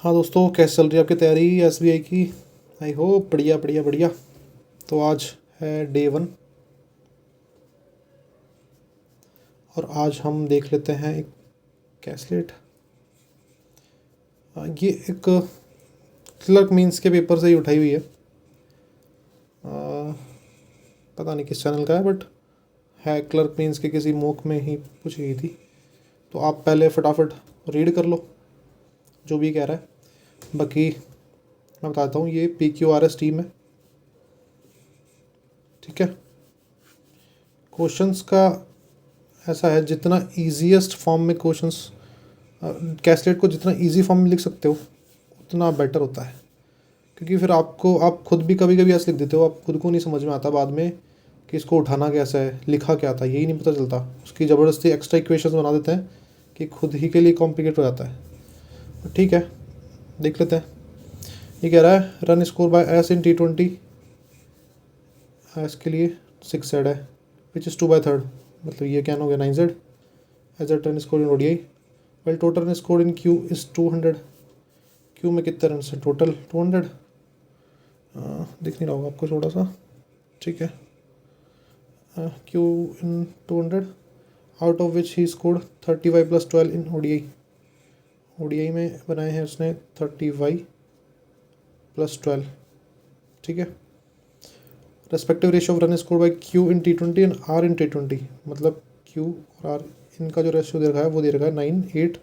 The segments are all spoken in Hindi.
हाँ दोस्तों, कैसे चल रही है आपकी तैयारी एसबीआई की। आई होप बढ़िया बढ़िया बढ़िया। तो आज है डे 1 और आज हम देख लेते हैं एक कैसलेट। ये एक क्लर्क मीन्स के पेपर से ही उठाई हुई है। पता नहीं किस चैनल का है, बट है क्लर्क मीन्स के किसी मॉक में ही पूछी गई थी। तो आप पहले फटाफट रीड कर लो जो भी कह रहा है। बाकी मैं बताता हूँ, ये PQRS टीम है, ठीक है। क्वेश्चंस का ऐसा है, जितना ईजीएस्ट फॉर्म में क्वेश्चंस कैसलेट को जितना इजी फॉर्म में लिख सकते हो उतना बेटर होता है। क्योंकि फिर आप खुद भी कभी कभी ऐसे लिख देते हो, आप खुद को नहीं समझ में आता बाद में कि इसको उठाना कैसा है, लिखा क्या था, यही नहीं पता चलता। उसकी ज़बरदस्ती एक्स्ट्रा इक्वेशंस बना देते हैं कि खुद ही के लिए कॉम्प्लिकेट हो जाता है। ठीक है, देख लेते हैं। ये कह रहा है run score by S in T20। S के लिए 6Z है, विच इज़ 2/3, मतलब ये क्या हो गया 9Z as a run score in ODI। Well total run score in Q is 200। Q में कितने रन है टोटल? 200। दिख नहीं रहा होगा आपको थोड़ा सा, ठीक है। Q in 200, out of which he scored 30Y + 12 in ODI। ODI में बनाए हैं उसने 30Y + 12, ठीक है। Respective ratio of run score by Q in T20 and R in T20, मतलब क्यू और आर इनका जो रेशियो दे रखा है वो दे रखा है 8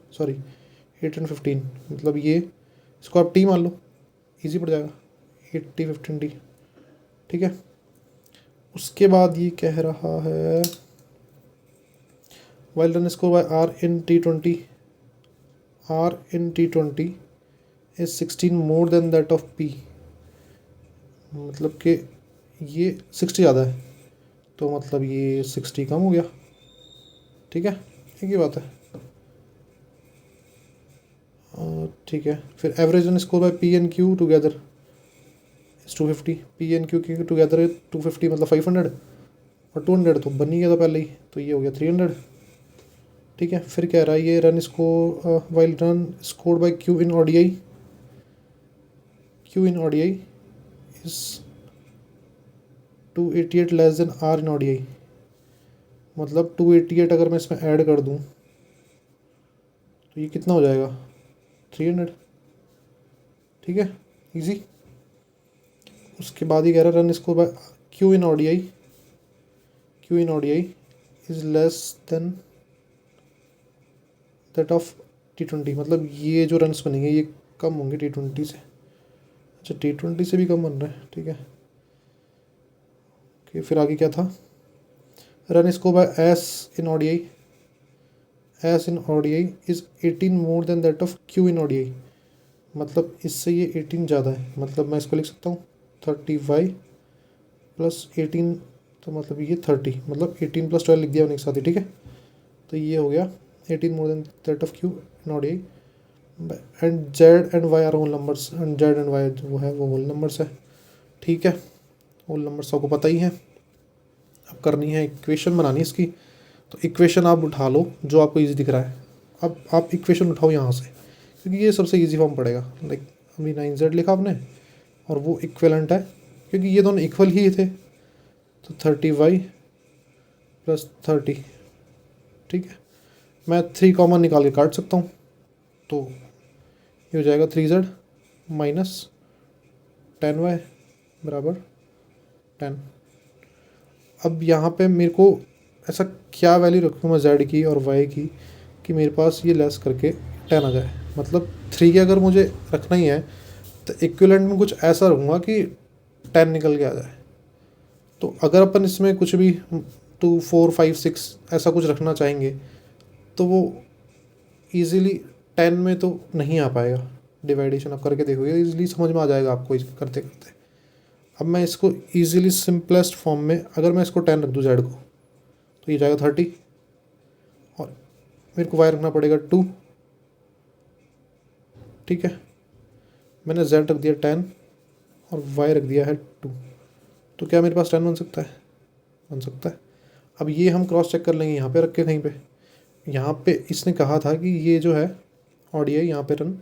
एंड 15, मतलब ये इसको आप टी मान लो, इजी पड़ जाएगा 80-15 टी, ठीक है। उसके बाद ये कह रहा है while run score by R in T20 is 16 more than that of P, मतलब कि ये 60 ज़्यादा है, तो मतलब ये 60 कम हो गया, ठीक है। एक ही बात है, ठीक है। फिर average run score by P and Q together is 250। P and Q की टुगेदर 250, मतलब 500, और 200 तो बन ही गया था पहले ही, तो ये हो गया 300, ठीक है। फिर कह रहा है ये run score while run score by Q in ODI is 288 less than R in ODI, मतलब 288 अगर मैं इसमें ऐड कर दूं तो ये कितना हो जाएगा 300, ठीक है, इजी। उसके बाद ही कह रहा है run score by Q in ODI is less than that of T20, मतलब ये जो रन्स बनेंगे ये कम होंगे T20 से। अच्छा, T20 से भी कम बन रहा है, ठीक है। ओके, फिर आगे क्या था? Run score by S in ODI is 18 more than that of Q in ODI, मतलब इससे ये 18 ज़्यादा है, मतलब मैं इसको लिख सकता हूँ 30Y + 18, तो मतलब ये 30, मतलब 18 + 12 लिख दिया मैंने एक साथ ही, ठीक है। तो ये हो गया 18 more than that of Q in ODI, and Z and Y are whole numbers, and Z and Y जो है वो होल नंबर्स है, ठीक है। होल नंबर्स आपको पता ही है। अब करनी है इक्वेशन बनानी इसकी, तो इक्वेशन आप उठा लो जो आपको इजी दिख रहा है। अब आप इक्वेशन उठाओ यहाँ से, क्योंकि ये सबसे इजी फॉर्म पड़ेगा। लाइक अभी 9Z लिखा आपने और वो इक्वेलेंट है, क्योंकि ये दोनों इक्वल ही थे, तो 30Y + 30, ठीक है। मैं 3 कॉमन निकाल के काट सकता हूँ, तो ये हो जाएगा 3Z - 10Y बराबर 10। अब यहाँ पे मेरे को ऐसा क्या वैल्यू रखूँ मैं Z की और Y की कि मेरे पास ये लेस करके 10 आ जाए, मतलब 3 के अगर मुझे रखना ही है तो इक्विवेलेंट में कुछ ऐसा रखूँगा कि 10 निकल के आ जाए। तो अगर अपन इसमें कुछ भी 2, 4, 5, 6 ऐसा कुछ रखना चाहेंगे तो वो ईज़िली 10 में तो नहीं आ पाएगा। डिवाइडेशन आप करके देखोगे ईज़िली समझ में आ जाएगा आपको इस करते करते। अब मैं इसको ईज़िली सिंपलेस्ट फॉर्म में अगर मैं इसको 10 रख दूँ Z को, तो ये जाएगा 30, और मेरे को Y रखना पड़ेगा 2, ठीक है। मैंने Z रख दिया 10 और Y रख दिया है 2, तो क्या मेरे पास 10 बन सकता है? बन सकता है। अब ये हम क्रॉस चेक कर लेंगे यहाँ पे रख के कहीं पे। यहाँ पे इसने कहा था कि ये जो है ODI यहाँ पे रन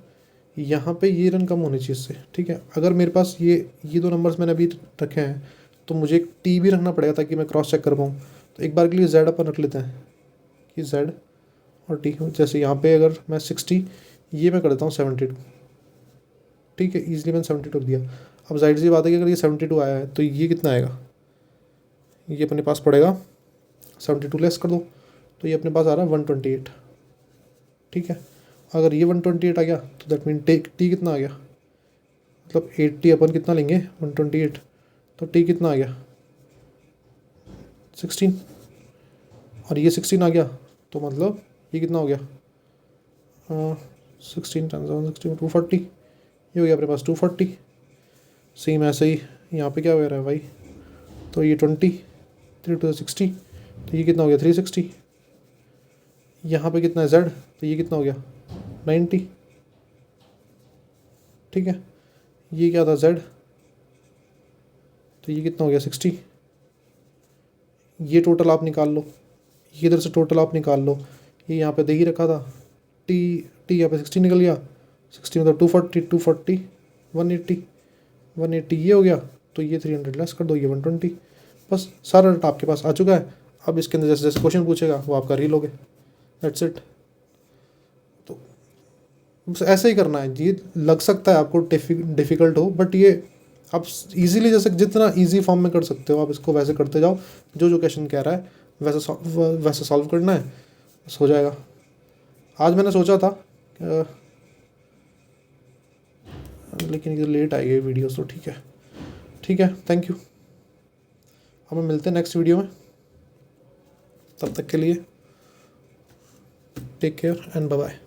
यहाँ पे ये रन कम होनी चाहिए इससे, ठीक है। अगर मेरे पास ये दो नंबर्स मैंने अभी रखे हैं तो मुझे एक टी भी रखना पड़ेगा ताकि मैं क्रॉस चेक कर पाऊँ। तो एक बार के लिए जेड अपन रख लेते हैं कि जेड और टी। जैसे यहाँ पे अगर मैं 60, ये मैं कर देता हूँ 72, ठीक है। ईजिली मैंने 72 रख दिया। अब जाहिर सी बात है कि अगर ये 72 आया है तो ये कितना आएगा, ये अपने पास पड़ेगा 72 लेस कर दो तो ये अपने पास आ रहा है 128, ठीक है। अगर ये 128 आ गया तो दैट मीन टी कितना आ गया, मतलब 80 अपन कितना लेंगे 128, तो टी कितना आ गया 16, और ये 16 आ गया तो मतलब ये कितना हो गया 16 टाइम्स 160 240, ये हो गया अपने पास 240। सेम ऐसे ही यहाँ पे क्या हो रहा है भाई, तो ये 20 3 to 60, तो ये कितना हो गया 360। यहाँ पे कितना है जेड, तो ये कितना हो गया 90, ठीक है। ये क्या था जेड, तो ये कितना हो गया 60। ये टोटल आप निकाल लो, ये इधर से टोटल आप निकाल लो, ये यहाँ पे दे ही रखा था। टी यहाँ पे 60 निकल गया, 60 मतलब 240 180 ये हो गया, तो ये 300 लेस कर दो, ये 120। बस सारा डाटा आपके पास आ चुका है। अब इसके अंदर जैसे जैसे क्वेश्चन पूछेगा वो आप कर ही लोगे, दैट्स इट। तो बस ऐसे ही करना है। ये लग सकता है आपको डिफ़िकल्ट हो, बट ये आप इजीली, जैसे जितना इजी फॉर्म में कर सकते हो आप इसको वैसे करते जाओ। जो क्वेश्चन कह रहा है वैसे सॉल्व करना है, बस हो जाएगा। आज मैंने सोचा था लेकिन ये लेट आएगी वीडियो, तो ठीक है थैंक यू। हमें मिलते हैं नेक्स्ट वीडियो में, तब तक के लिए take care and bye bye.